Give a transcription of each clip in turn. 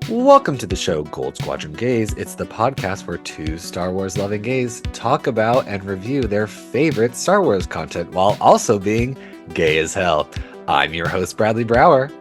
Welcome to the show Gold Squadron Gays. It's the podcast where two Star Wars loving gays talk about and review their favorite Star Wars content while also being gay as hell. I'm your host, Bradley Brower.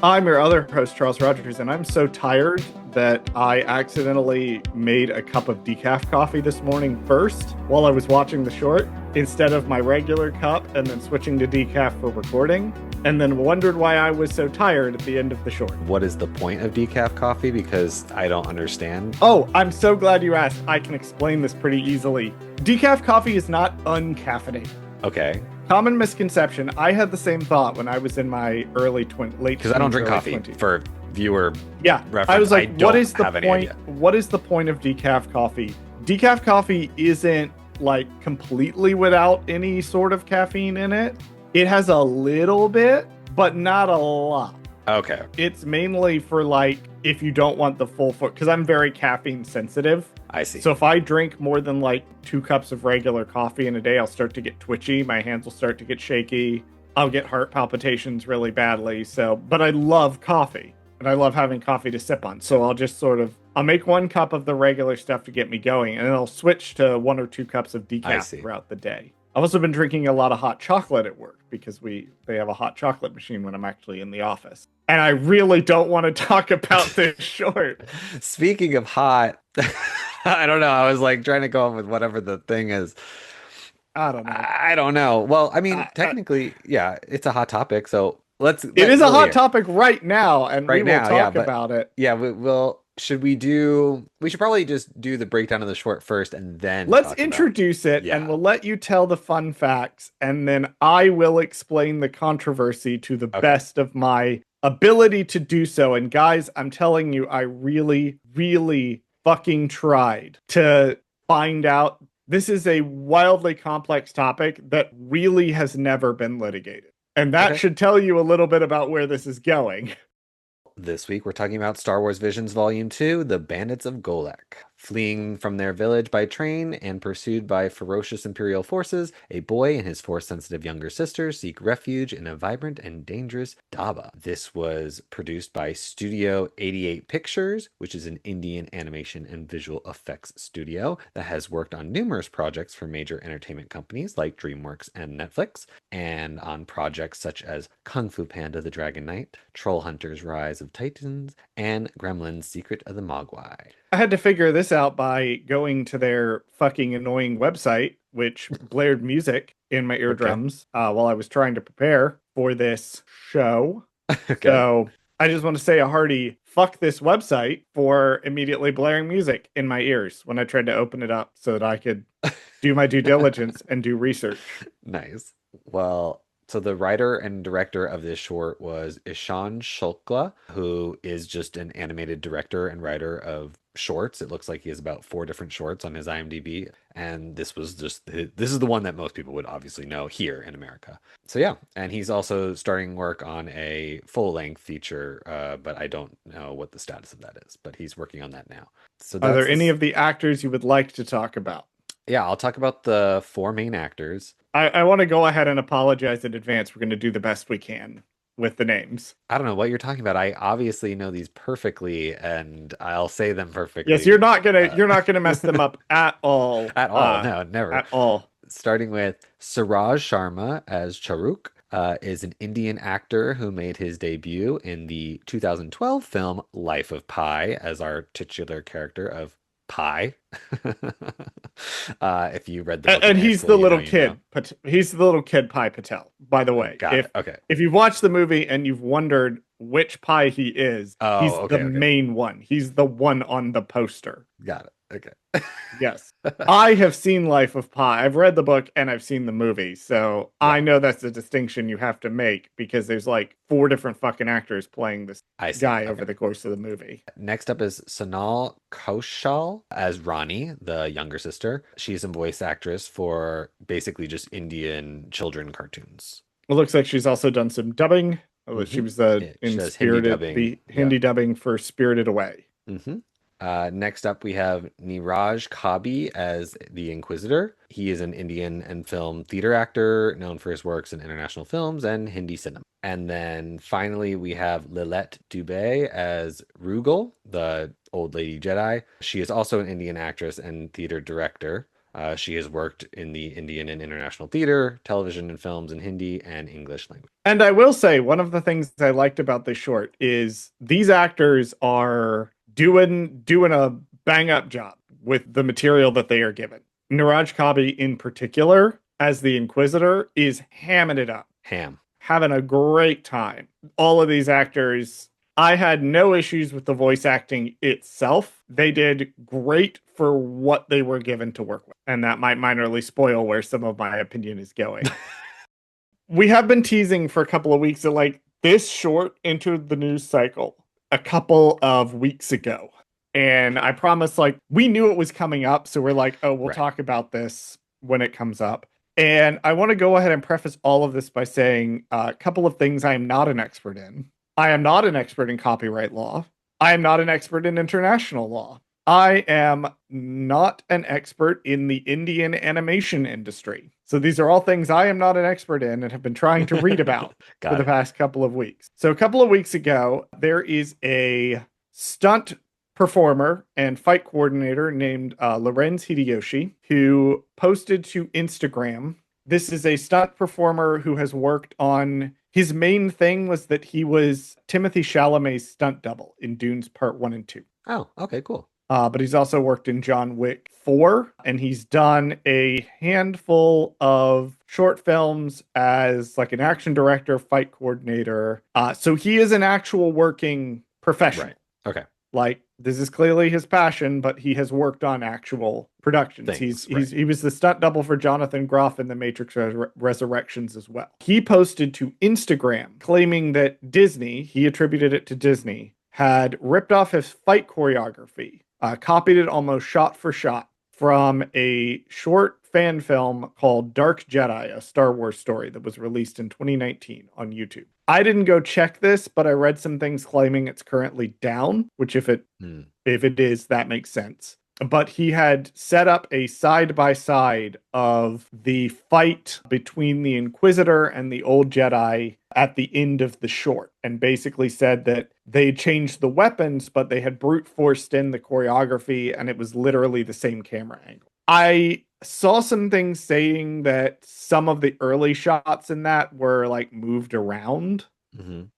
I'm your other host, Charles Rogers, and I'm so tired that I accidentally made a cup of decaf coffee this morning first while I was watching the short instead of my regular cup and then switching to decaf for recording, and then wondered why I was so tired at the end of the short. What is the point of decaf coffee? Because I don't understand. Oh, I'm so glad you asked. I can explain this pretty easily. Decaf coffee is not uncaffeinated. Okay. Common misconception. I had the same thought when I was in my late 20s. Because I don't drink coffee 20s. for viewer reference. I was like, what is the point? Idea. What is the point of decaf coffee? Decaf coffee isn't like completely without any sort of caffeine in it. It has a little bit, but not a lot. Okay. It's mainly for like if you don't want the full because I'm very caffeine sensitive. I see. So if I drink more than like 2 cups of regular coffee in a day, I'll start to get twitchy. My hands will start to get shaky. I'll get heart palpitations really badly. But I love coffee and I love having coffee to sip on. So I'll make 1 cup of the regular stuff to get me going, and then I'll switch to 1 or 2 cups of decaf throughout the day. I've also been drinking a lot of hot chocolate at work because they have a hot chocolate machine when I'm actually in the office. And I really don't want to talk about this short. Speaking of hot, I don't know. I was like trying to go up with whatever the thing is. I don't know. I don't know. Well, I mean, technically, yeah, it's a hot topic. So it is a hot topic right now, and we will talk about it. Yeah, we should probably just do the breakdown of the short first and then let's introduce it, and we'll let you tell the fun facts, and then I will explain the controversy to the best of my ability to do so. And guys, I'm telling you, I really, really fucking tried to find out. This is a wildly complex topic that really has never been litigated. And that should tell you a little bit about where this is going. This week, we're talking about Star Wars Visions Volume 2, The Bandits of Golak. Fleeing from their village by train and pursued by ferocious Imperial forces, a boy and his 4 sensitive younger sisters seek refuge in a vibrant and dangerous Daba. This was produced by Studio 88 Pictures, which is an Indian animation and visual effects studio that has worked on numerous projects for major entertainment companies like DreamWorks and Netflix, and on projects such as Kung Fu Panda the Dragon Knight, Troll Hunters Rise of Titans, and Gremlins Secret of the Mogwai. I had to figure this out by going to their fucking annoying website, which blared music in my eardrums while I was trying to prepare for this show. So I just want to say a hearty fuck this website for immediately blaring music in my ears when I tried to open it up so that I could do my due diligence and do research. Nice. Well, so the writer and director of this short was Ishan Shukla, who is just an animated director and writer of shorts. It looks like he has about 4 different shorts on his IMDb, and this is the one that most people would obviously know here in America. So yeah, and he's also starting work on a full-length feature, but I don't know what the status of that is, but he's working on that now. So are there any of the actors you would like to talk about? Yeah, I'll talk about the 4 main actors. I want to go ahead and apologize in advance. We're going to do the best we can with the names. I don't know what you're talking about. I obviously know these perfectly, and I'll say them perfectly. Yes, you're not gonna mess them up at all. At all, no, never. At all. Starting with Suraj Sharma as Charuk, is an Indian actor who made his debut in the 2012 film Life of Pi as our titular character of Pi. If you read the book, and he's the little kid. He's the little kid Pi Patel. By the way, if you've watched the movie and you've wondered which Pi he is, he's the main one. He's the one on the poster. Got it. Okay. Yes. I have seen Life of Pi. I've read the book and I've seen the movie. So I know that's the distinction you have to make because there's like 4 different fucking actors playing this guy over the course of the movie. Next up is Sonal Kaushal as Rani, the younger sister. She's a voice actress for basically just Indian children cartoons. It looks like she's also done some dubbing. She was in Spirited, the Hindi dubbing for Spirited Away. Mm-hmm. Next up, we have Niraj Kabi as the Inquisitor. He is an Indian and film theater actor known for his works in international films and Hindi cinema. And then finally, we have Lilette Dubé as Rugal, the old lady Jedi. She is also an Indian actress and theater director. She has worked in the Indian and international theater, television and films in Hindi and English language. And I will say, one of the things I liked about this short is these actors are doing a bang up job with the material that they are given. Niraj Kabi in particular, as the Inquisitor, is hamming it up. Ham. Having a great time. All of these actors, I had no issues with the voice acting itself. They did great for what they were given to work with. And that might minorly spoil where some of my opinion is going. We have been teasing for a couple of weeks that like this short entered the news cycle a couple of weeks ago. And I promise, like, we knew it was coming up. So we're like, oh, we'll talk about this when it comes up. And I want to go ahead and preface all of this by saying a couple of things I am not an expert in. I am not an expert in copyright law. I am not an expert in international law. I am not an expert in the Indian animation industry. So these are all things I am not an expert in and have been trying to read about for the past couple of weeks. So a couple of weeks ago, there is a stunt performer and fight coordinator named Lorenz Hideyoshi who posted to Instagram. This is a stunt performer who has worked on, his main thing was that he was Timothée Chalamet's stunt double in Dunes Part 1 and 2. Oh, okay, cool. But he's also worked in John Wick 4, and he's done a handful of short films as like an action director, fight coordinator. So he is an actual working professional. Right. Okay. Like, this is clearly his passion, but he has worked on actual productions. He was the stunt double for Jonathan Groff in The Matrix Resurrections as well. He posted to Instagram claiming that Disney, he attributed it to Disney, had ripped off his fight choreography, copied it almost shot for shot from a short fan film called Dark Jedi, a Star Wars story that was released in 2019 on YouTube. I didn't go check this, but I read some things claiming it's currently down, which if it is, that makes sense. But he had set up a side-by-side of the fight between the Inquisitor and the old Jedi at the end of the short, and basically said that they changed the weapons, but they had brute forced in the choreography, and it was literally the same camera angle. I saw some things saying that some of the early shots in that were like moved around.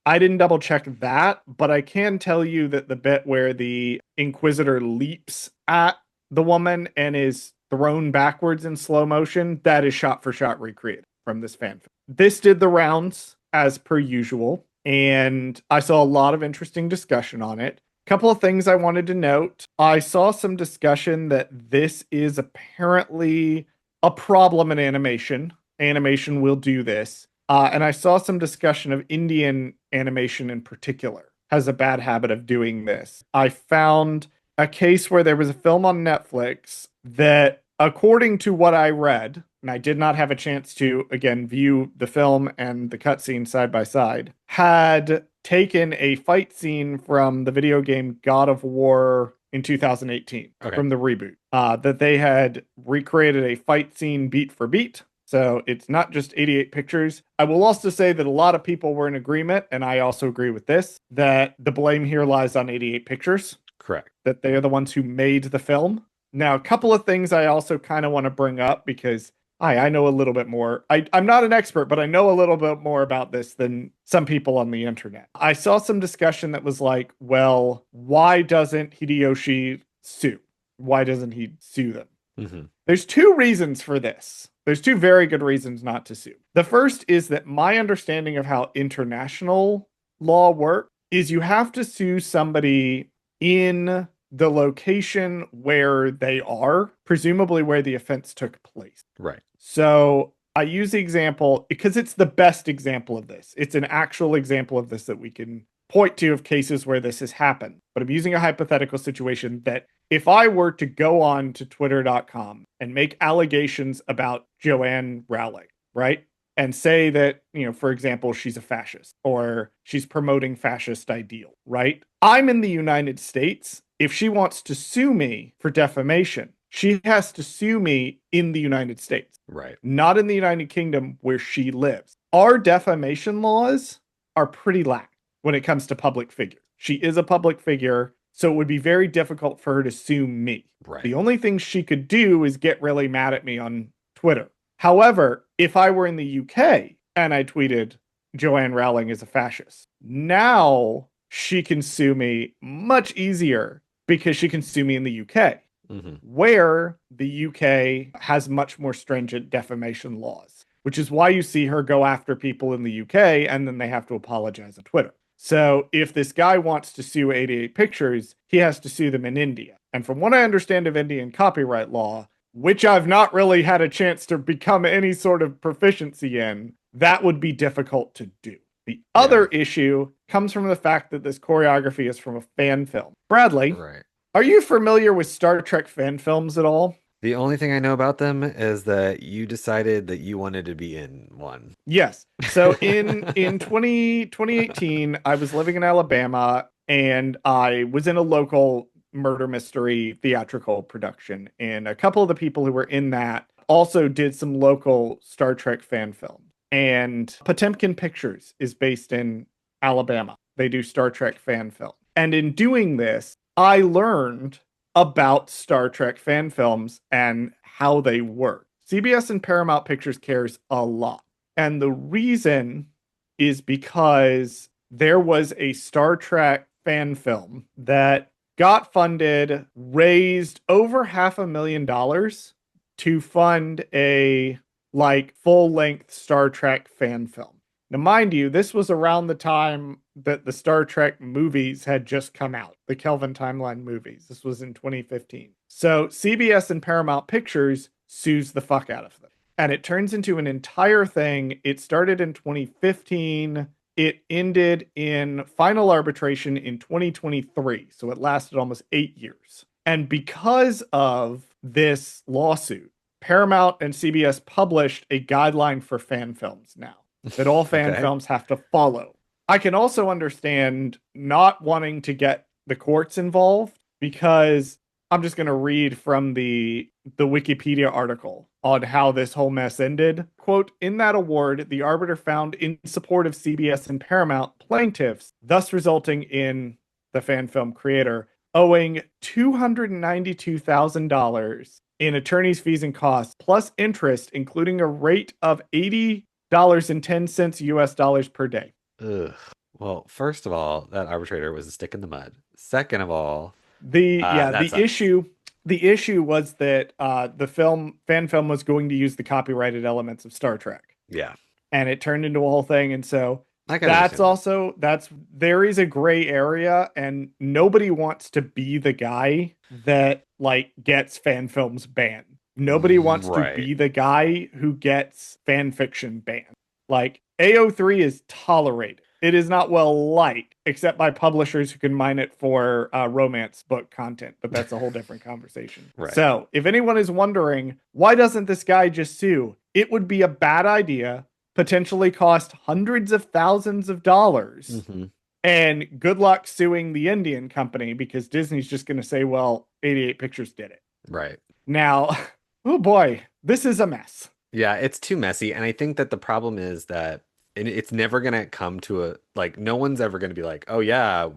I didn't double check that, but I can tell you that the bit where the Inquisitor leaps at the woman and is thrown backwards in slow motion, that is shot for shot recreated from this fan film. This did the rounds as per usual, and I saw a lot of interesting discussion on it. Couple of things I wanted to note. I saw some discussion that this is apparently a problem in animation. Animation will do this. And I saw some discussion of Indian animation in particular has a bad habit of doing this. I found a case where there was a film on Netflix that, according to what I read, and I did not have a chance to, again, view the film and the cutscene side by side, had taken a fight scene from the video game God of War in 2018 from the reboot, that they had recreated a fight scene beat for beat. So it's not just 88 pictures. I will also say that a lot of people were in agreement, and I also agree with this, that the blame here lies on 88 pictures. Correct. That they are the ones who made the film. Now, a couple of things I also kind of want to bring up because I know a little bit more. I'm not an expert, but I know a little bit more about this than some people on the internet. I saw some discussion that was like, well, why doesn't Hideyoshi sue? Why doesn't he sue them? There's two reasons for this. There's two very good reasons not to sue. The first is that my understanding of how international law works is you have to sue somebody in the location where they are, presumably where the offense took place. Right. So I use the example because it's the best example of this. It's an actual example of this that we can point to of cases where this has happened. But I'm using a hypothetical situation that if I were to go on to twitter.com and make allegations about Joanne Rowling, right? And say that, for example, she's a fascist or she's promoting fascist ideal, right? I'm in the United States if she wants to sue me for defamation, she has to sue me in the United States, Right. not in the United Kingdom where she lives. Our defamation laws are pretty lax when it comes to public figures. She is a public figure, so it would be very difficult for her to sue me. Right. The only thing she could do is get really mad at me on Twitter. However, if I were in the UK and I tweeted Joanne Rowling is a fascist, now she can sue me much easier because she can sue me in the UK, where the UK has much more stringent defamation laws, which is why you see her go after people in the UK and then they have to apologize on Twitter. So if this guy wants to sue 88 Pictures, he has to sue them in India. And from what I understand of Indian copyright law, which I've not really had a chance to become any sort of proficiency in, that would be difficult to do. The other issue comes from the fact that this choreography is from a fan film. Bradley, Right. are you familiar with Star Trek fan films at all? The only thing I know about them is that you decided that you wanted to be in one. Yes. So in 2018, I was living in Alabama and I was in a local murder mystery theatrical production. And a couple of the people who were in that also did some local Star Trek fan films. And Potemkin Pictures is based in Alabama. They do Star Trek fan film. And in doing this, I learned about Star Trek fan films and how they work. CBS and Paramount Pictures cares a lot. And the reason is because there was a Star Trek fan film that got funded, raised over $500,000 to fund a full-length Star Trek fan film. Now, mind you, this was around the time that the Star Trek movies had just come out, the Kelvin Timeline movies. This was in 2015. So CBS and Paramount Pictures sues the fuck out of them. And it turns into an entire thing. It started in 2015. It ended in final arbitration in 2023. So it lasted almost 8 years. And because of this lawsuit, Paramount and CBS published a guideline for fan films now that all fan films have to follow. I can also understand not wanting to get the courts involved because I'm just going to read from the Wikipedia article on how this whole mess ended. Quote, in that award, the arbiter found in support of CBS and Paramount plaintiffs, thus resulting in the fan film creator owing $292,000 in attorney's fees and costs, plus interest, including a rate of $80.10 US dollars per day. Ugh. Well, first of all, that arbitrator was a stick in the mud. Second of all, the that sucks. issue was that the fan film was going to use the copyrighted elements of Star Trek. Yeah. And it turned into a whole thing. And so that's there is a gray area and nobody wants to be the guy that gets fan films banned. Nobody wants to be the guy who gets fan fiction banned. AO3 is tolerated. It is not well liked, except by publishers who can mine it for romance book content, but that's a whole different conversation. Right. So if anyone is wondering, why doesn't this guy just sue? It would be a bad idea, potentially cost hundreds of thousands of dollars, and good luck suing the Indian company because Disney's just going to say, well, 88 Pictures did it. Right. Now, oh boy, this is a mess. Yeah, it's too messy. And I think that the problem is that it's never going to come to no one's ever going to be like, oh yeah,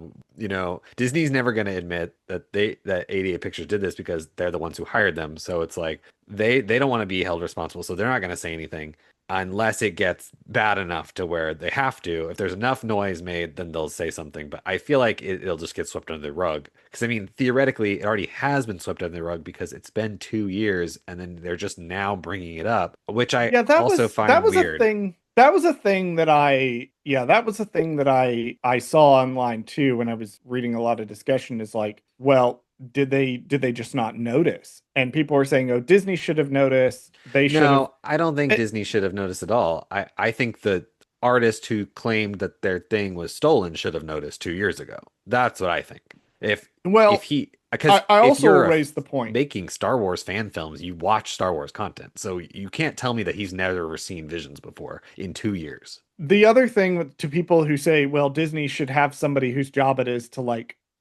Disney's never going to admit that 88 Pictures did this because they're the ones who hired them. So it's they don't want to be held responsible. So they're not going to say anything unless it gets bad enough to where they have to. If there's enough noise made, then they'll say something. But I feel like it'll just get swept under the rug. Because, I mean, theoretically, it already has been swept under the rug because it's been 2 years and then they're just now bringing it up, which I find weird. That was a thing that I saw online too when I was reading a lot of discussion is well, did they just not notice? And people were saying, oh, Disney should have noticed. No, I don't think Disney should have noticed at all. I think the artist who claimed that their thing was stolen should have noticed 2 years ago. That's what I think. I also raised the point. Making Star Wars fan films, you watch Star Wars content. So you can't tell me that he's never seen Visions before in 2 years. The other thing to people who say, well, Disney should have somebody whose job it is to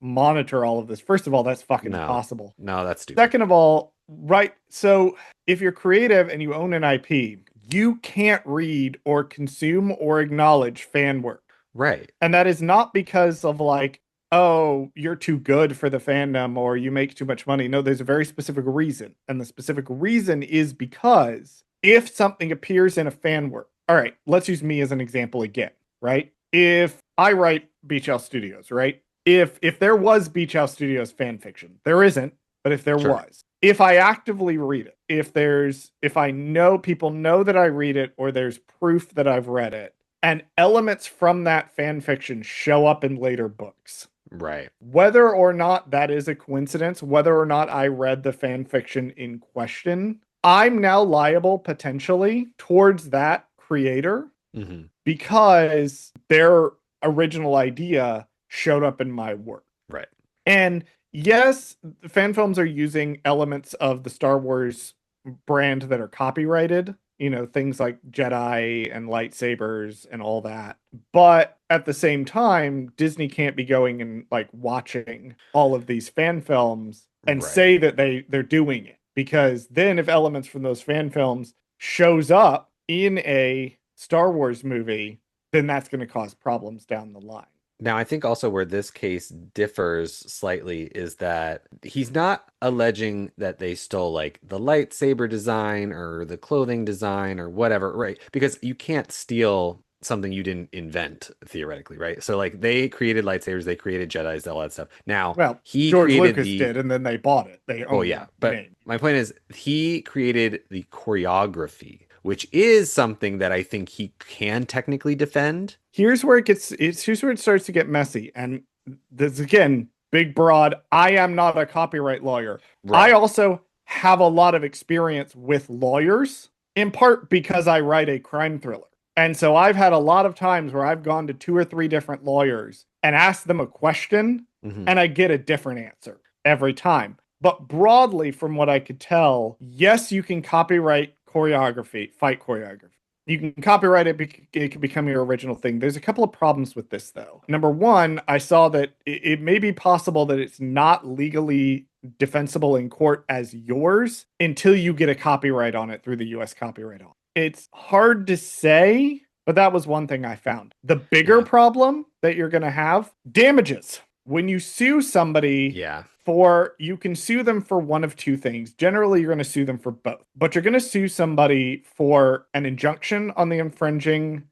monitor all of this. First of all, that's fucking No, impossible. no, that's stupid. Second of all, right, so if you're creative and you own an IP, you can't read or consume or acknowledge fan work. Right. And that is not because of like, oh, you're too good for the fandom or you make too much money. No, there's a very specific reason. And the specific reason is because if something appears in a fan work, all right, let's use me as an example again, right? If I write Beach House Studios, right? If there was Beach House Studios fan fiction, there isn't, but if there Sure. was, if I actively read it, if I know people know that I read it or there's proof that I've read it, and elements from that fan fiction show up in later books. Right. Whether or not that is a coincidence, whether or not I read the fan fiction in question, I'm now liable potentially towards that creator Hmm. because their original idea showed up in my work. Right. And yes, fan films are using elements of the Star Wars brand that are copyrighted, things like Jedi and lightsabers and all that. But at the same time, Disney can't be going and like watching all of these fan films and Right. say that they're doing it because then if elements from those fan films shows up in a Star Wars movie, then that's going to cause problems down the line. Now, I think also where this case differs slightly is that he's not alleging that they stole like the lightsaber design or the clothing design or whatever, right? Because you can't steal something you didn't invent theoretically, right? So like they created lightsabers, they created Jedis, all that stuff. Now, Well, he George created Lucas the did, and then they bought it. They well, own yeah, the but name. my point is he created the choreography, which is something that I think he can technically defend. Here's where it starts to get messy. And this again, big broad. I am not a copyright lawyer. I Right. also have a lot of experience with lawyers, in part because I write a crime thriller. And so I've had a lot of times where I've gone to two or three different lawyers and asked them a question, Hmm. and I get a different answer every time. But broadly, from what I could tell, yes, you can copyright choreography, fight choreography. You can copyright it, it can become your original thing. There's a couple of problems with this, though. Number one, I saw that it may be possible that it's not legally defensible in court as yours until you get a copyright on it through the US Copyright Office. It's hard to say, but that was one thing I found. The bigger Yeah. problem that you're going to have damages. When you sue somebody Yeah. you can sue them for one of two things. Generally, you're going to sue them for both, but you're going to sue somebody for an injunction on the infringing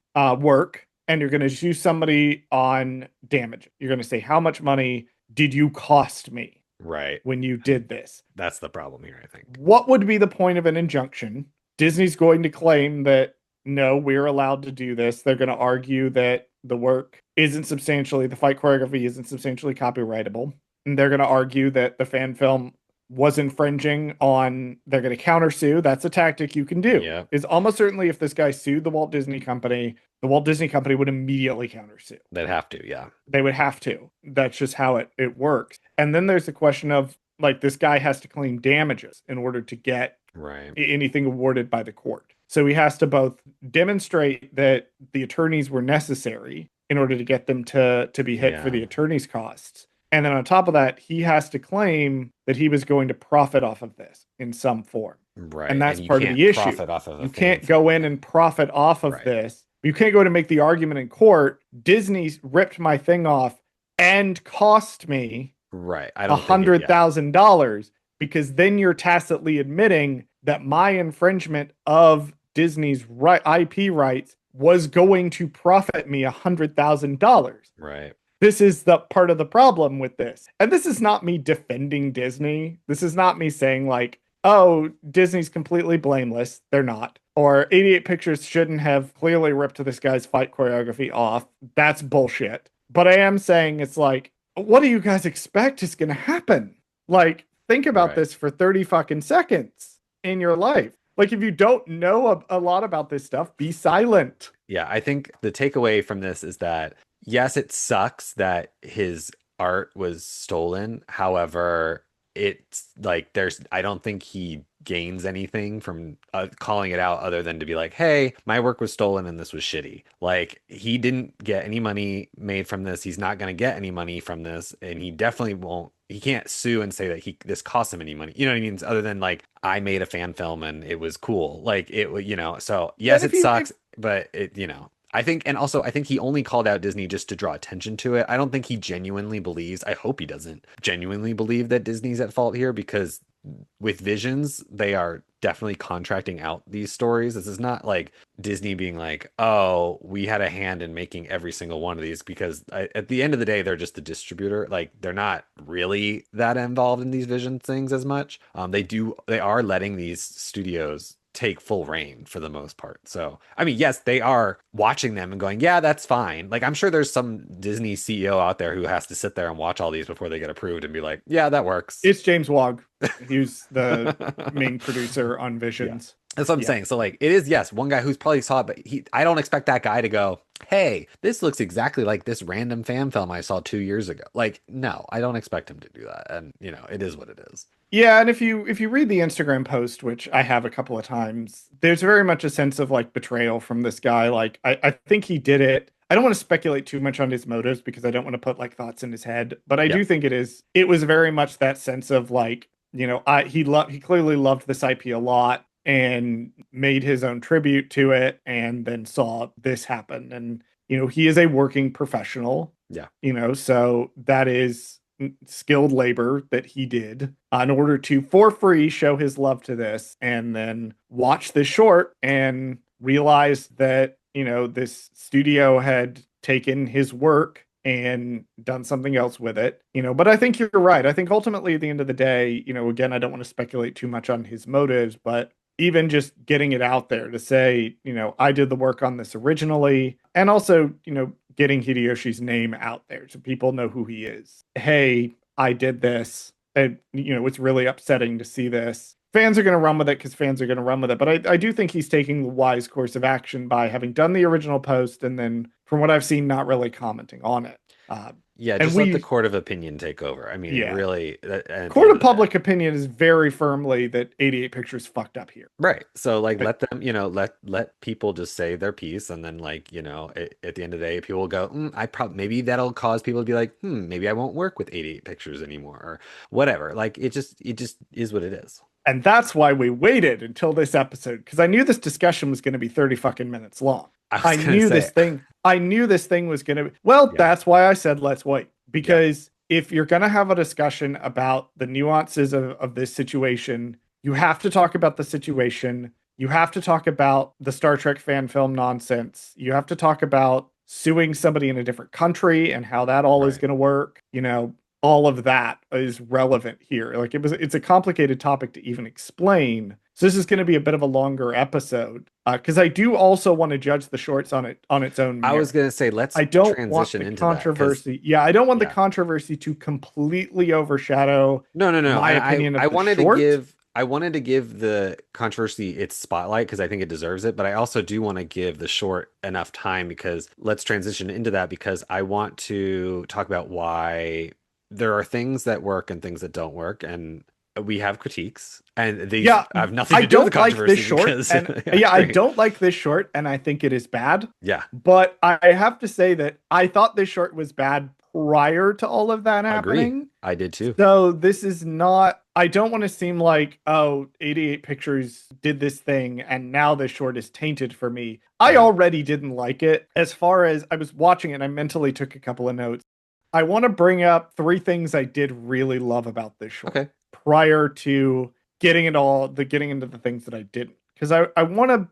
work, and you're going to sue somebody on damage. You're going to say, how much money did you cost me Right. when you did this? That's the problem here, I think. What would be the point of an injunction? Disney's going to claim that no, we're allowed to do this. They're going to argue that the fight choreography isn't substantially copyrightable. And they're going to argue that the fan film was infringing on, they're going to countersue. That's a tactic you can do. Yeah. Is almost certainly if this guy sued the Walt Disney Company would immediately countersue. They'd have to, yeah. They would have to. That's just how it works. And then there's the question of like this guy has to claim damages in order to get Right. anything awarded by the court. So he has to both demonstrate that the attorneys were necessary in order to get them to be hit for Yeah. the attorney's costs. And then on top of that, he has to claim that he was going to profit off of this in some form. And Right. that's And you part of can't the issue. profit off of a You fan can't go film. in and profit off of Right. this. You can't go to make the argument in court. Disney ripped my thing off and cost me Right. I a don't think it, hundred yeah. thousand dollars because then you're tacitly admitting that my infringement of Disney's IP rights was going to profit me $100,000. Right. This is the part of the problem with this. And this is not me defending Disney. This is not me saying like, oh, Disney's completely blameless. They're not. Or 88 Pictures shouldn't have clearly ripped this guy's fight choreography off. That's bullshit. But I am saying it's like, what do you guys expect is going to happen? Like, think about Right. this for 30 fucking seconds in your life. Like, if you don't know a lot about this stuff, be silent. Yeah. I think the takeaway from this is that, yes, it sucks that his art was stolen. However, it's like I don't think he gains anything from calling it out other than to be like, hey, my work was stolen and this was shitty. Like, he didn't get any money made from this. He's not going to get any money from this. And he definitely won't. He can't sue and say that this cost him any money. You know what I mean? Other than like, I made a fan film and it was cool. Like, so Yeah, and yes, it sucks, but I think, and also I think he only called out Disney just to draw attention to it. I don't think he genuinely believes, I hope he doesn't genuinely believe that Disney's at fault here, because with Visions, they are definitely contracting out these stories. This is not like Disney being like, oh, we had a hand in making every single one of these, because at the end of the day, they're just a distributor. Like, they're not really that involved in these Vision things as much. They are letting these studios take full reign for the most part. So, I mean, yes, they are watching them and going, yeah, that's fine. Like, I'm sure there's some Disney CEO out there who has to sit there and watch all these before they get approved and be like, yeah, that works. It's James Wog. He's the main producer on Yeah. Visions. That's what I'm saying. So like, it is, yes, one guy who's probably saw it, but I don't expect that guy to go, hey, this looks exactly like this random fan film I saw 2 years ago. Like, no, I don't expect him to do that. And it is what it is. Yeah, and if you read the Instagram post, which I have a couple of times, there's very much a sense of like betrayal from this guy. Like, I think he did it. I don't want to speculate too much on his motives because I don't want to put like thoughts in his head, but I Yeah. do think it was very much that sense of like, he clearly loved this IP a lot and made his own tribute to it, and then saw this happen. And he is a working professional. Yeah. So that is skilled labor that he did in order to, for free, show his love to this, and then watch this short and realize that this studio had taken his work and done something else with it. But I think you're right. I think ultimately at the end of the day, again, I don't want to speculate too much on his motives, but even just getting it out there to say, I did the work on this originally, and also, getting Hideyoshi's name out there so people know who he is. Hey, I did this. And, it's really upsetting to see this. Fans are going to run with it because fans are going to run with it. But I do think he's taking the wise course of action by having done the original post and then, from what I've seen, not really commenting on it. Yeah, and just let the court of opinion take over. I mean, Yeah. really, Court of public opinion is very firmly that 88 Pictures fucked up here. right. So like, let them, let people just say their piece, and then like, at the end of the day, people will go, maybe that'll cause people to be like, maybe I won't work with 88 Pictures anymore, or whatever. Like, it just is what it is. And that's why we waited until this episode, because I knew this discussion was going to be 30 fucking minutes long. I knew this thing was going to be. Well, Yeah. That's why I said let's wait. Because if you're going to have a discussion about the nuances of this situation, you have to talk about the situation. You have to talk about the Star Trek fan film nonsense. You have to talk about suing somebody in a different country and how that all is going to work. All of that is relevant here. Like, it's a complicated topic to even explain. So this is going to be a bit of a longer episode, because I do also want to judge the shorts on its own merit. I was going to say, let's I don't transition want the into controversy. I don't want the controversy to completely overshadow. No. My opinion of I the wanted short. I wanted to give the controversy its spotlight because I think it deserves it, but I also do want to give the short enough time, because let's transition into that, because I want to talk about why there are things that work and things that don't work, and we have critiques, and these have nothing to do with the controversy. Like this short, I don't like this short, and I think it is bad. Yeah, but I have to say that I thought this short was bad prior to all of that happening. Agree. I did too. So this is not. I don't want to seem like, 88 Pictures did this thing and now this short is tainted for me. I already didn't like it. As far as I was watching it, I mentally took a couple of notes. I want to bring up 3 things I did really love about this short prior to getting into the things that I didn't. Because I want to,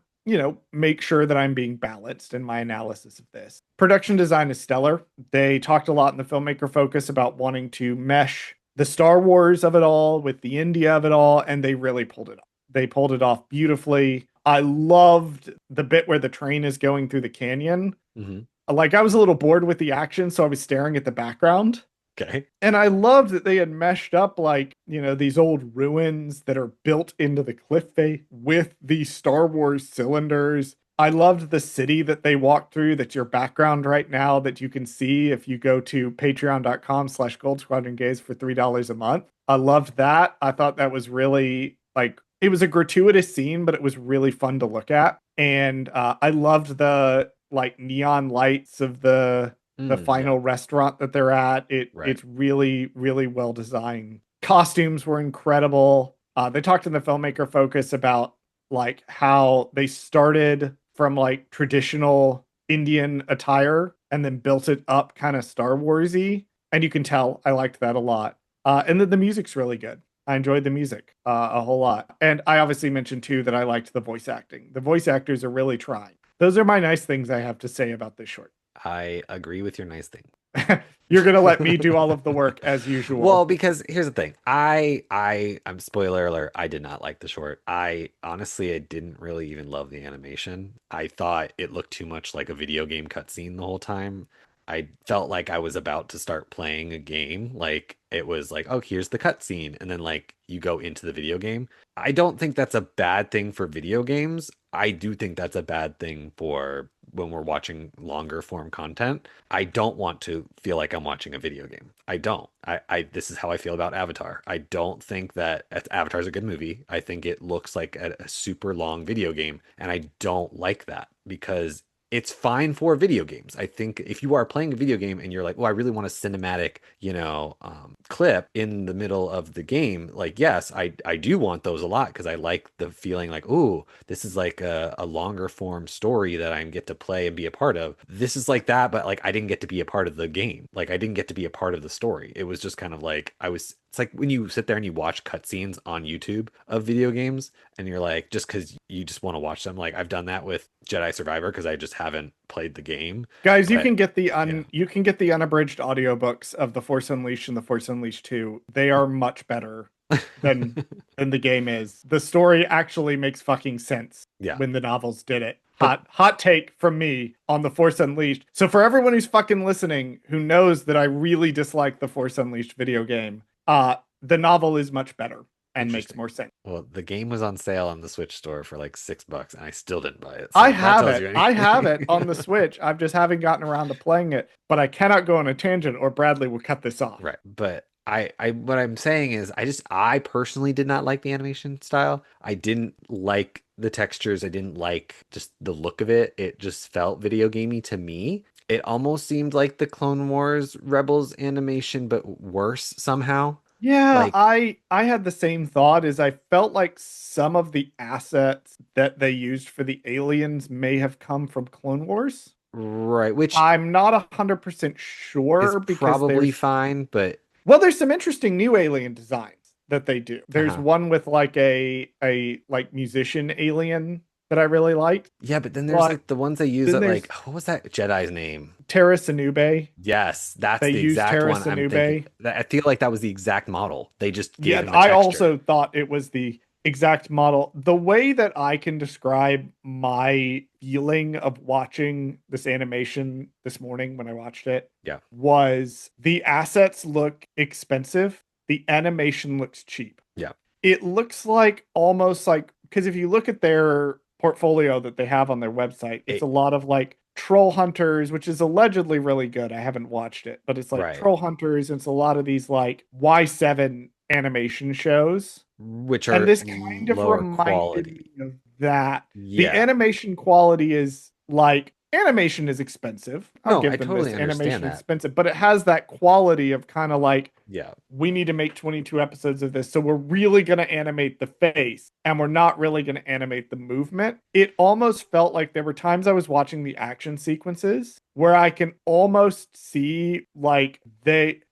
make sure that I'm being balanced in my analysis of this. Production design is stellar. They talked a lot in the filmmaker focus about wanting to mesh the Star Wars of it all with the India of it all, and they really pulled it off. They pulled it off beautifully. I loved the bit where the train is going through the canyon. Mm-hmm. Like, I was a little bored with the action, so I was staring at the background. Okay. And I loved that they had meshed up, like, these old ruins that are built into the cliff face with the Star Wars cylinders. I loved the city that they walked through. That's your background right now that you can see if you go to patreon.com/Gold Squadron Gaze for $3 a month. I loved that. I thought that was really, like, it was a gratuitous scene, but it was really fun to look at. And I loved the like neon lights of the Yeah, final restaurant that they're at. right. It's really, really well designed. Costumes were incredible. They talked in the filmmaker focus about like how they started from like traditional Indian attire and then built it up kind of Star Warsy. And you can tell I liked that a lot. And then the music's really good. I enjoyed the music a whole lot. And I obviously mentioned too that I liked the voice acting. The voice actors are really trying. Those are my nice things I have to say about this short. I agree with your nice thing. You're going to let me do all of the work as usual. Well, because here's the thing. I'm spoiler alert, I did not like the short. I didn't really even love the animation. I thought it looked too much like a video game cutscene the whole time. I felt like I was about to start playing a game. Like it was like, oh, here's the cutscene, and then like you go into the video game. I don't think that's a bad thing for video games. I do think that's a bad thing for when we're watching longer form content. I don't want to feel like I'm watching a video game. I don't. I this is how I feel about Avatar. I don't think that Avatar's a good movie. I think it looks like a super long video game, and I don't like that because it's fine for video games. I think if you are playing a video game and you're like, oh, I really want a cinematic, clip in the middle of the game, like, yes, I do want those a lot because I like the feeling like, oh, this is like a longer form story that I get to play and be a part of. This is like that, but like I didn't get to be a part of the game. Like I didn't get to be a part of the story. It was just kind of like it's like when you sit there and you watch cutscenes on YouTube of video games and you're like, just because you just want to watch them. Like I've done that with Jedi Survivor because I just haven't played the game. Guys, But yeah, you can get the unabridged audiobooks of The Force Unleashed and The Force Unleashed 2. They are much better than the game is. The story actually makes fucking sense yeah. when the novels did it. But Hot take from me on The Force Unleashed. So for everyone who's fucking listening who knows that I really dislike the Force Unleashed video game, the novel is much better and makes interesting. more sense. Well, the game was on sale on the Switch store for like $6 and I still didn't buy it. So that tells you I have it anything. on the Switch. I just haven't gotten around to playing it, but I cannot go on a tangent or Bradley will cut this off. Right. But what I'm saying is I personally did not like the animation style. I didn't like the textures. I didn't like just the look of it. It just felt video gamey to me. It almost seemed like the Clone Wars Rebels animation, but worse somehow. Yeah, Like, I had the same thought as I felt like some of the assets that they used for the aliens may have come from Clone Wars. right, which I'm not 100% is sure because probably fine, but there's some interesting new alien designs that they do. There's uh-huh. one with like a like musician alien that I really liked. Yeah, but then there's But like the ones they use then that there's like what was that Jedi's name? Terra Sanube. Yes, that's They the use exact Terra one I'm thinking. Sanube. I feel like that was the exact model. They just gave Yeah, him a I texture. also thought it was the exact model. The way that I can describe my feeling of watching this animation this morning when I watched it Yeah. was the assets look expensive, the animation looks cheap. Yeah. It looks like almost like because if you look at their portfolio that they have on their website, it's a It, lot of like Troll Hunters, which is allegedly really good. I haven't watched it, but it's like right. Troll Hunters, and it's a lot of these like Y7 animation shows. Which And are this kind of lower reminded quality. me of that. The Yeah. animation quality is like animation is expensive. I'll No, give I them this. totally understand Animation is that. expensive, but it has that quality of kind of like Yeah. we need to make 22 episodes of this. So we're really going to animate the face and we're not really going to animate the movement. It almost felt like there were times I was watching the action sequences where I can almost see like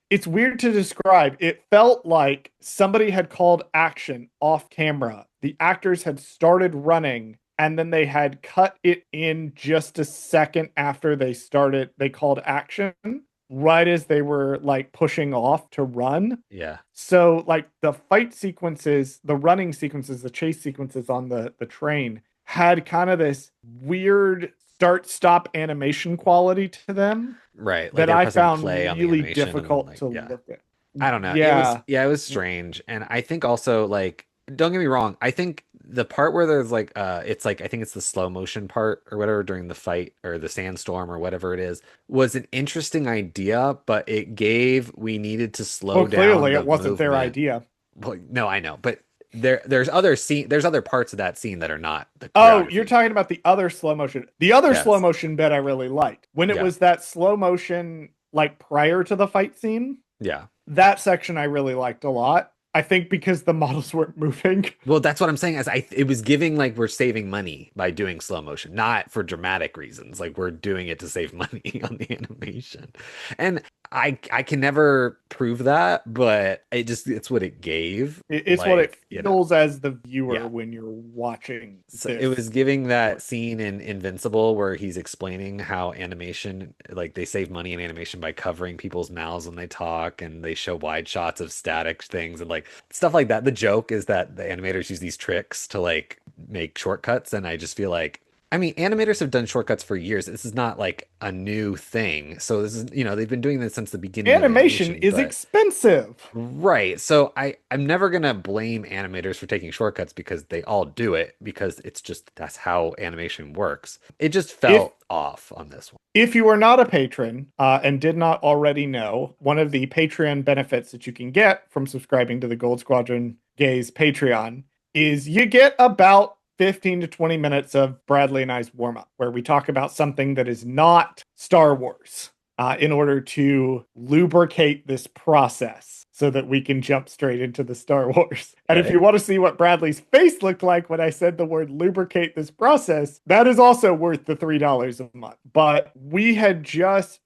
it's weird to describe. It felt like somebody had called action off camera. The actors had started running and then they had cut it in just a second after they called action right as they were like pushing off to run. Yeah. So like the fight sequences, the running sequences, the chase sequences on the train had kind of this weird start stop animation quality to them Right. Like that they were I pressing found play on the really animation and then difficult like to yeah. look at. I don't know. Yeah. It was strange. And I think also like don't get me wrong, I think the part where there's like it's like I think it's the slow motion part or whatever during the fight or the sandstorm or whatever it is was an interesting idea, but it gave we needed to Well, slow down clearly the it wasn't their movement. idea. Well, no, I know, but there's other parts of that scene that are not the Oh, you're choreography. talking about the other slow motion. The other slow Yes. motion bit I really liked. When it Yeah. was that slow motion, like prior to the fight scene, Yeah. that section I really liked a lot. I think because the models weren't moving. Well, that's what I'm saying. As it was giving like we're saving money by doing slow motion, not for dramatic reasons. Like we're doing it to save money on the animation. And I can never prove that, but it's what it gave. It's what it Like, you know. feels as the viewer Yeah. when you're watching So it this. was giving that scene in Invincible where he's explaining how animation, like they save money in animation by covering people's mouths when they talk and they show wide shots of static things and like stuff like that. The joke is that the animators use these tricks to like make shortcuts. And I just feel like, I mean, animators have done shortcuts for years. This is not like a new thing. So this is, they've been doing this since the beginning of Animation animation, is but expensive. right. So I'm never gonna blame animators for taking shortcuts because they all do it because it's just that's how animation works. It just If felt off on this one. if you are not a patron and did not already know, one of the Patreon benefits that you can get from subscribing to the Gold Squadron Gays Patreon is you get about 15 to 20 minutes of Bradley and I's warm up, where we talk about something that is not Star Wars in order to lubricate this process so that we can jump straight into the Star Wars. And if you Okay. want to see what Bradley's face looked like when I said the word lubricate this process, that is also worth the $3 a month. But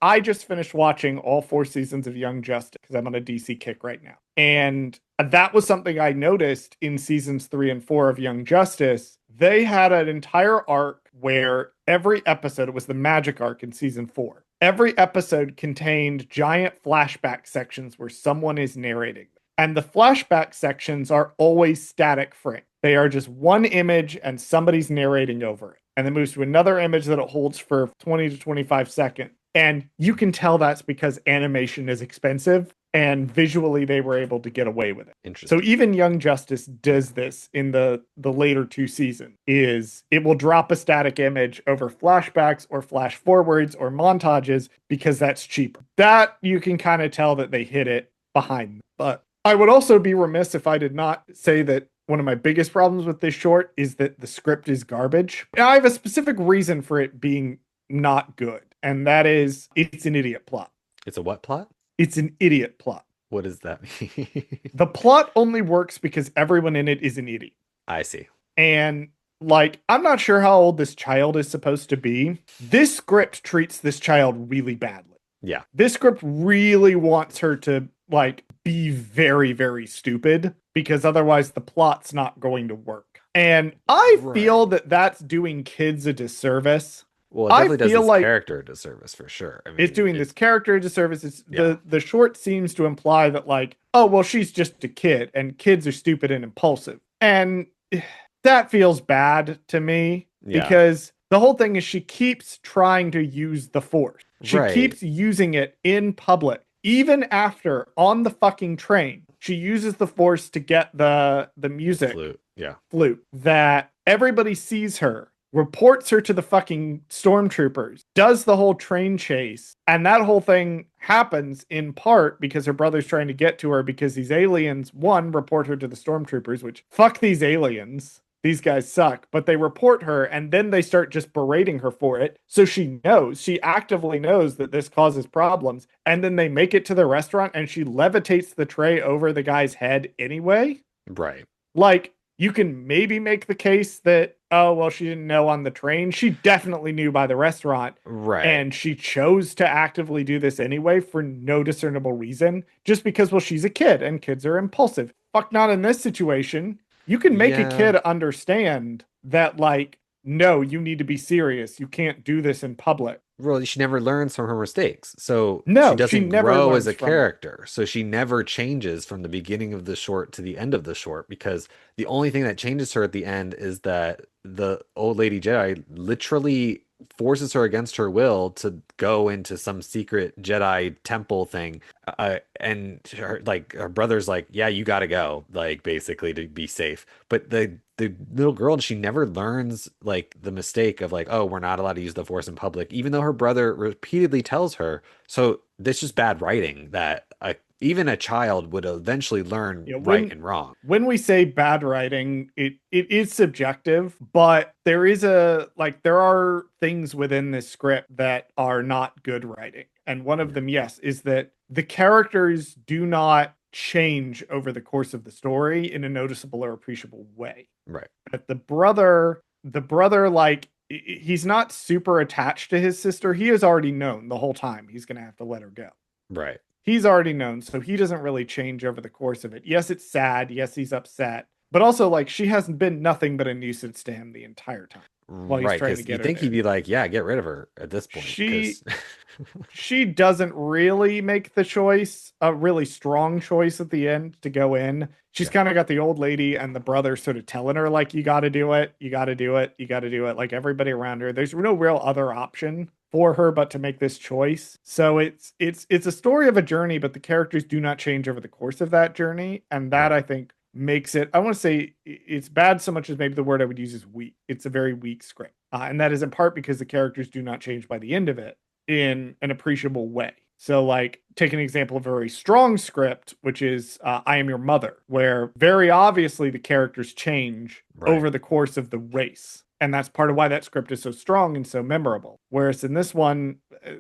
I just finished watching all 4 seasons of Young Justice because I'm on a DC kick right now. And that was something I noticed in seasons 3 and 4 of Young Justice. They had an entire arc where every episode, it was the magic arc in season 4. Every episode contained giant flashback sections where someone is narrating. And the flashback sections are always static frame. They are just one image and somebody's narrating over it. And then moves to another image that it holds for 20 to 25 seconds. And you can tell that's because animation is expensive and visually they were able to get away with it. So Interesting. even Young Justice does this in the later 2 seasons. Is it will drop a static image over flashbacks or flash forwards or montages because that's cheaper. That you can kind of tell that they hit it behind. But I would also be remiss if I did not say that one of my biggest problems with this short is that the script is garbage. I have a specific reason for it being not good, and that is it's an idiot plot. It's a what plot? It's an idiot plot. What does that mean? The plot only works because everyone in it is an idiot. I see. And like, I'm not sure how old this child is supposed to be. This script treats this child really badly. Yeah. This script really wants her to like be very, very stupid because otherwise the plot's not going to work. And I Right. feel that that's doing kids a disservice. Well, it I definitely does feel this like character a disservice for sure. I it's mean, doing this character a disservice. It's yeah. the short seems to imply that like, oh well, she's just a kid, and kids are stupid and impulsive, and that feels bad to me Yeah. because the whole thing is she keeps trying to use the force. She Right. keeps using it in public, even after on the fucking train. She uses the force to get the music Flute. Yeah. flute that everybody sees her, reports her to the fucking stormtroopers, does the whole train chase. And that whole thing happens in part because her brother's trying to get to her because these aliens, one, report her to the stormtroopers, which fuck these aliens. These guys suck, but they report her and then they start just berating her for it. So she actively knows that this causes problems. And then they make it to the restaurant and she levitates the tray over the guy's head anyway. Right. Like, you can maybe make the case that, oh, well, she didn't know on the train. She definitely knew by the restaurant. Right. And she chose to actively do this anyway for no discernible reason, just because, well, she's a kid and kids are impulsive. Fuck, not in this situation. You can make a Yeah. kid understand that, like, no, you need to be serious. You can't do this in public. Well, she never learns from her mistakes. So she No, she doesn't never grow as learns a from it. character. So she never changes from the beginning of the short to the end of the short because the only thing that changes her at the end is that the old lady Jedi literally forces her against her will to go into some secret Jedi temple thing. And her brother's like, yeah, you got to go, like basically to be safe. But the little girl, she never learns like the mistake of like, oh, we're not allowed to use the force in public, even though her brother repeatedly tells her. So this is bad writing that even a child would eventually learn You know, right and wrong. when we say bad writing, it is subjective, but there is a like there are things within this script that are not good writing. And one of Yeah. them, yes, is that the characters do not change over the course of the story in a noticeable or appreciable way. Right. But the brother, like he's not super attached to his sister. He has already known the whole time he's gonna have to let her go. Right. He's already known, so he doesn't really change over the course of it. Yes, it's sad. Yes, he's upset. But also, like, she hasn't been nothing but a nuisance to him the entire time while he's Right. trying to Because you get her think he'd there. be like, yeah, get rid of her at this point. She Because, she doesn't really make the choice, a really strong choice at the end to go in. She's yeah. kind of got the old lady and the brother sort of telling her, like, you got to do it, you got to do it, you got to do it. Like everybody around her, there's no real other option for her but to make this choice. So it's a story of a journey, but the characters do not change over the course of that journey, and that Right. I think makes it. I want to say it's bad so much as maybe the word I would use is weak. It's a very weak script, and that is in part because the characters do not change by the end of it in an appreciable way. So, like, take an example of a very strong script, which is I Am Your Mother, where very obviously the characters change Right. over the course of the race. And that's part of why that script is so strong and so memorable. Whereas in this one,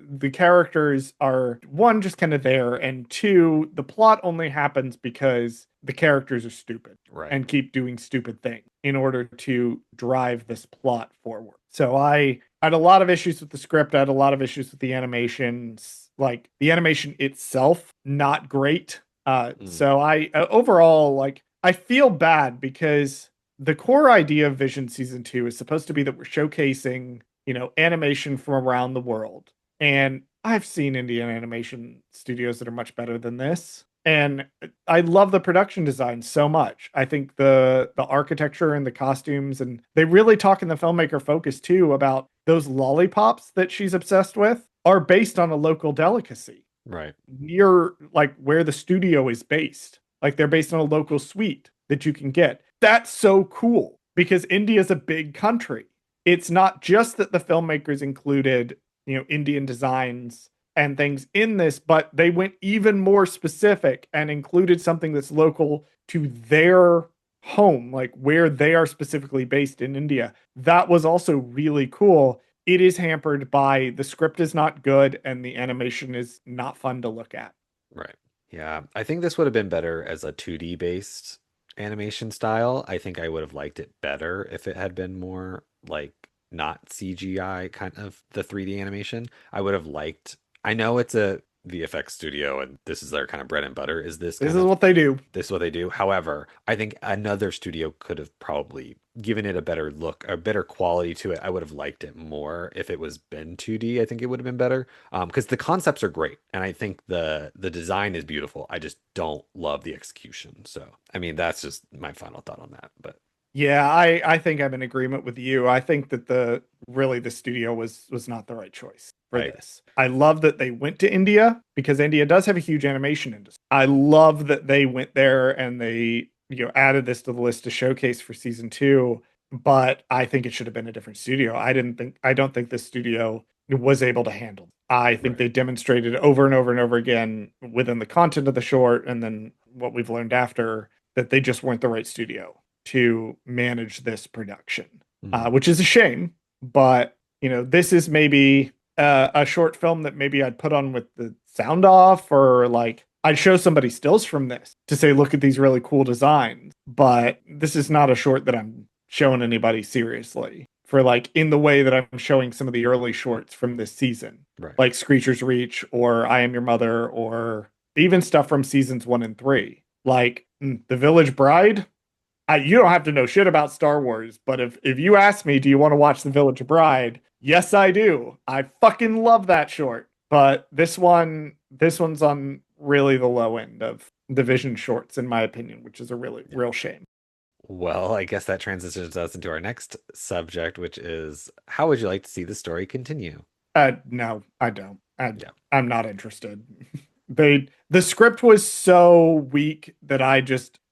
the characters are one, just kind of there, and two, the plot only happens because the characters are stupid Right. and keep doing stupid things in order to drive this plot forward. So I had a lot of issues with the script. I had a lot of issues with the animations. Like the animation itself, not great. Mm. So I overall like I feel bad because the core idea of Vision Season 2 is supposed to be that we're showcasing, animation from around the world. And I've seen Indian animation studios that are much better than this. And I love the production design so much. I think the architecture and the costumes, and they really talk in the filmmaker focus too about those lollipops that she's obsessed with are based on a local delicacy Right. near like where the studio is based. Like they're based on a local sweet that you can get. That's so cool because India is a big country. It's not just that the filmmakers included, Indian designs and things in this, but they went even more specific and included something that's local to their home, like where they are specifically based in India. That was also really cool. It is hampered by the script is not good and the animation is not fun to look at. Right. Yeah. I think this would have been better as a 2D based animation style. I think I would have liked it better if it had been more like not CGI, kind of the 3D animation. I would have liked, I know it's a VFX studio and this is their kind of bread and butter. Is this This kind is of what they do. this is what they do? However, I think another studio could have probably given it a better look, a better quality to it. I would have liked it more if it was been 2D. I think it would have been better. Because the concepts are great and I think the design is beautiful. I just don't love the execution. So, I mean, that's just my final thought on that. But Yeah, I think I'm in agreement with you. I think that the studio was not the right choice for I agree. this. I love that they went to India because India does have a huge animation industry. I love that they went there and they, added this to the list to showcase for season 2, but I think it should have been a different studio. I don't think this studio was able to handle it. I think Right. they demonstrated over and over and over again within the content of the short and then what we've learned after that they just weren't the right studio to manage this production, Mhm. which is a shame. But this is maybe a short film that maybe I'd put on with the sound off, or like I'd show somebody stills from this to say, look at these really cool designs. But this is not a short that I'm showing anybody seriously for, like in the way that I'm showing some of the early shorts from this season, Right. like Screecher's Reach or I Am Your Mother, or even stuff from seasons 1 and 3, like The Village Bride. You don't have to know shit about Star Wars, but if you ask me, do you want to watch The Village Bride? Yes, I do. I fucking love that short. But this one's on really the low end of the Vision shorts, in my opinion, which is a really Yeah. real shame. Well, I guess that transitions us into our next subject, which is how would you like to see the story continue? No, I don't. Yeah. I'm not interested. The script was so weak that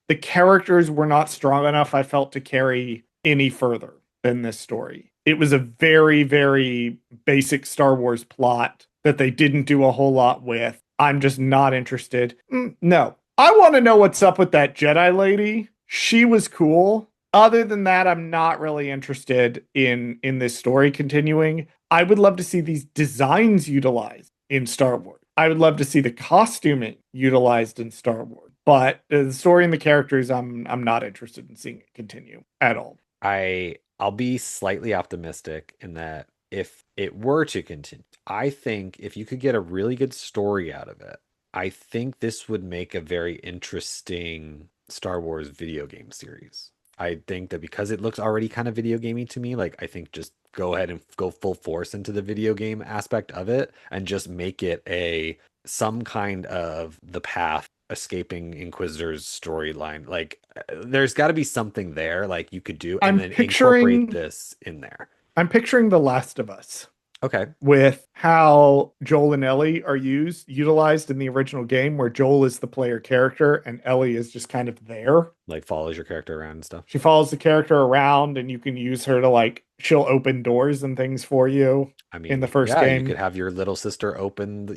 the characters were not strong enough, I felt, to carry any further than this story. It was a very, very basic Star Wars plot that they didn't do a whole lot with. I'm just not interested. No. I want to know what's up with that Jedi lady. She was cool. Other than that, I'm not really interested in this story continuing. I would love to see these designs utilized in Star Wars. I would love to see the costuming utilized in Star Wars. But the story and the characters, I'm not interested in seeing it continue at all. I'll be slightly optimistic in that if it were to continue, I think if you could get a really good story out of it, I think this would make a very interesting Star Wars video game series. I think that because it looks already kind of video gamey to me, like I think just go ahead and go full force into the video game aspect of it and just make it a some kind of the path escaping Inquisitor's storyline. Like there's got to be something there like you could do and I'm then incorporate picturing this in there. I'm picturing The Last of Us Okay. with how Joel and Ellie are utilized in the original game, where Joel is the player character and Ellie is just kind of there. Like follows your character around and stuff. She follows the character around, and you can use her to like she'll open doors and things for you. I In the mean, first yeah, you game, could have your little sister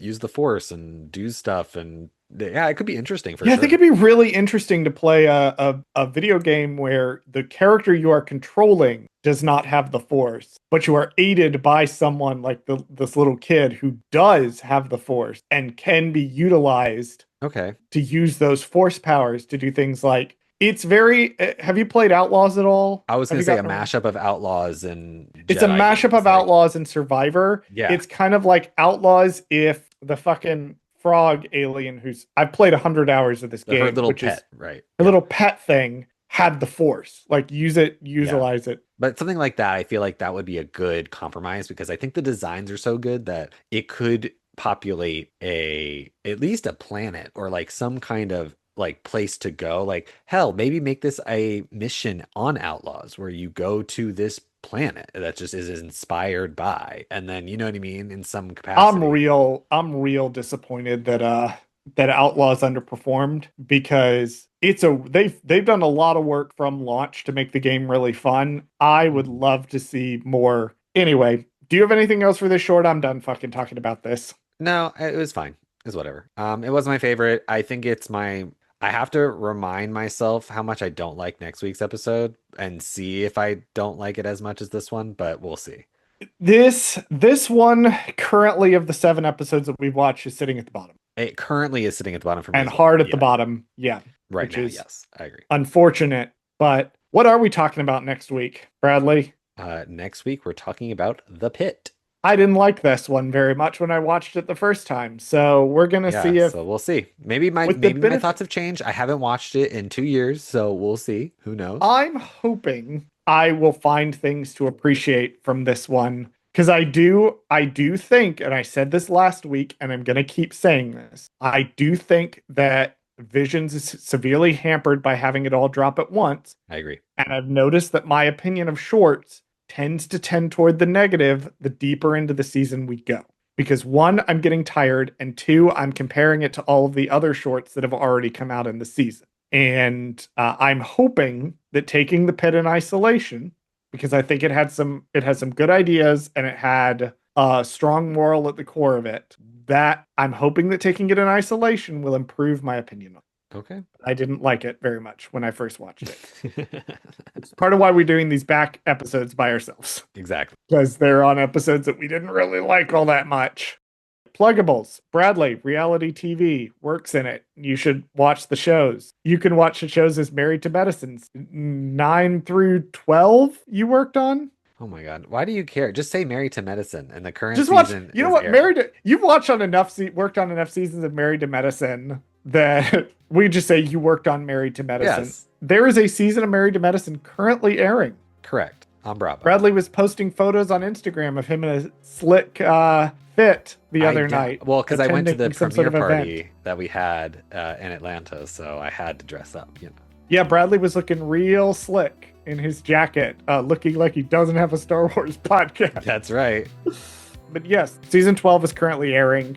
use the force and do stuff and yeah, it could be interesting for yeah, I sure. think it'd be really interesting to play a video game where the character you are controlling does not have the force, but you are aided by someone like this little kid who does have the force and can be utilized Okay. to use those force powers to do things like it's very. Have you played Outlaws at all? I was Have gonna you say a gotten around? mashup of Outlaws and It's a Jedi mashup games. of Outlaws and Survivor. Yeah. It's kind of like Outlaws if the fucking frog alien who's I've played 100 hours of this Her game, little which is pet, right? her Yeah. little pet thing had the force. Like use it, utilize it. But something like that, I feel like that would be a good compromise because I think the designs are so good that it could populate at least a planet or like some kind of like place to go. Like hell, maybe make this a mission on Outlaws where you go to this planet that just is inspired by, and then you know what I mean in some capacity. I'm real disappointed that Outlaws underperformed because they've done a lot of work from launch to make the game really fun. I would love to see more. Anyway, do you have anything else for this short? I'm done fucking talking about this. No, it was fine. It's whatever. It wasn't my favorite. I think it's my. I have to remind myself how much I don't like next week's episode and see if I don't like it as much as this one, but we'll see. This one currently of the 7 episodes that we've watched is sitting at the bottom. It currently is sitting at the bottom for me And as well. hard at Yeah, the bottom. Yeah. right which now, is yes, I agree. Unfortunate. But what are we talking about next week, Bradley? Next week we're talking about The Pit. I didn't like this one very much when I watched it the first time. So we're gonna Yeah, see if so we'll see. Maybe my with the maybe my benefit- thoughts have changed. I haven't watched it in 2 years, so we'll see. Who knows? I'm hoping I will find things to appreciate from this one. Because I do think, and I said this last week, and I'm gonna keep saying this, I do think that Visions is severely hampered by having it all drop at once. I agree. And I've noticed that my opinion of shorts tends to tend toward the negative the deeper into the season we go. Because one, I'm getting tired, and two, I'm comparing it to all of the other shorts that have already come out in the season. And I'm hoping that taking the pit in isolation, because I think it has some good ideas and it had a strong moral at the core of it, that I'm hoping that taking it in isolation will improve my opinion on it. Okay. I didn't like it very much when I first watched it. It's part of why we're doing these back episodes by ourselves. Exactly. Because they're on episodes that we didn't really like all that much. Pluggables. Bradley, reality TV, works in it. You should watch the shows. You can watch the shows as Married to Medicines. 9 through 12 you worked on? Oh my God. Why do you care? Just say Married to Medicine and the current Just watch. season You know is what? airing. You've watched on worked on enough seasons of Married to Medicine that we just say you worked on Married to Medicine. Yes. There is a season of Married to Medicine currently airing. Correct. On Bravo. Bradley was posting photos on Instagram of him in a slick fit the other night. Well, because I went to the attending some premiere sort of party event. that we had in Atlanta, so I had to dress up, you know. Yeah, Bradley was looking real slick in his jacket, looking like he doesn't have a Star Wars podcast. That's right. But yes, season 12 is currently airing.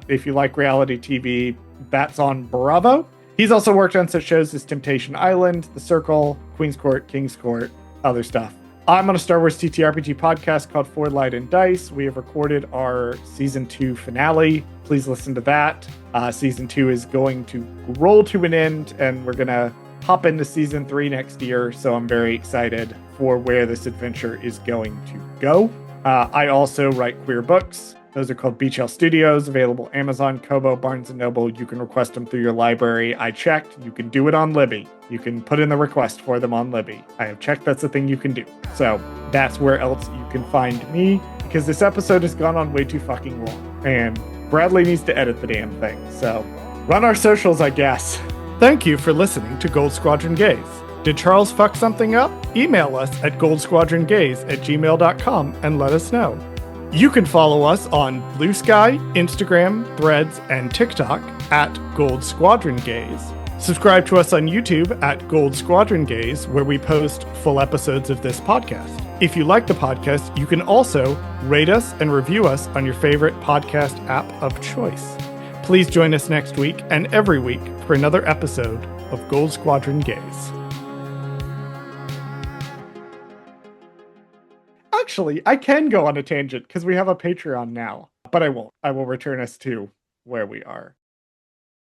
If you like reality TV, that's on Bravo. He's also worked on such shows as Temptation Island, The Circle, Queen's Court, King's Court, other stuff. I'm on a Star Wars TTRPG podcast called For Light and Dice. We have recorded our season 2 finale. please listen to that. Season 2 is going to roll to an end, and we're going to hop into Season 3 next year. So I'm very excited for where this adventure is going to go. I also write queer books. Those are called Beach Hill Studios, available Amazon, Kobo, Barnes & Noble. You can request them through your library. I checked. You can do it on Libby. You can put in the request for them on Libby. I have checked. That's a thing you can do. So that's where else you can find me, because this episode has gone on way too fucking long. And Bradley needs to edit the damn thing. So run our socials, I guess. Thank you for listening to Gold Squadron Gaze. Did Charles fuck something up? Email us at goldsquadrongaze@gmail.com and let us know. You can follow us on BlueSky, Instagram, Threads, and TikTok at Gold Squadron Gaze. Subscribe to us on YouTube at Gold Squadron Gaze, where we post full episodes of this podcast. If you like the podcast, you can also rate us and review us on your favorite podcast app of choice. Please join us next week and every week for another episode of Gold Squadron Gaze. Actually, I can go on a tangent because we have a Patreon now, but I won't. I will return us to where we are.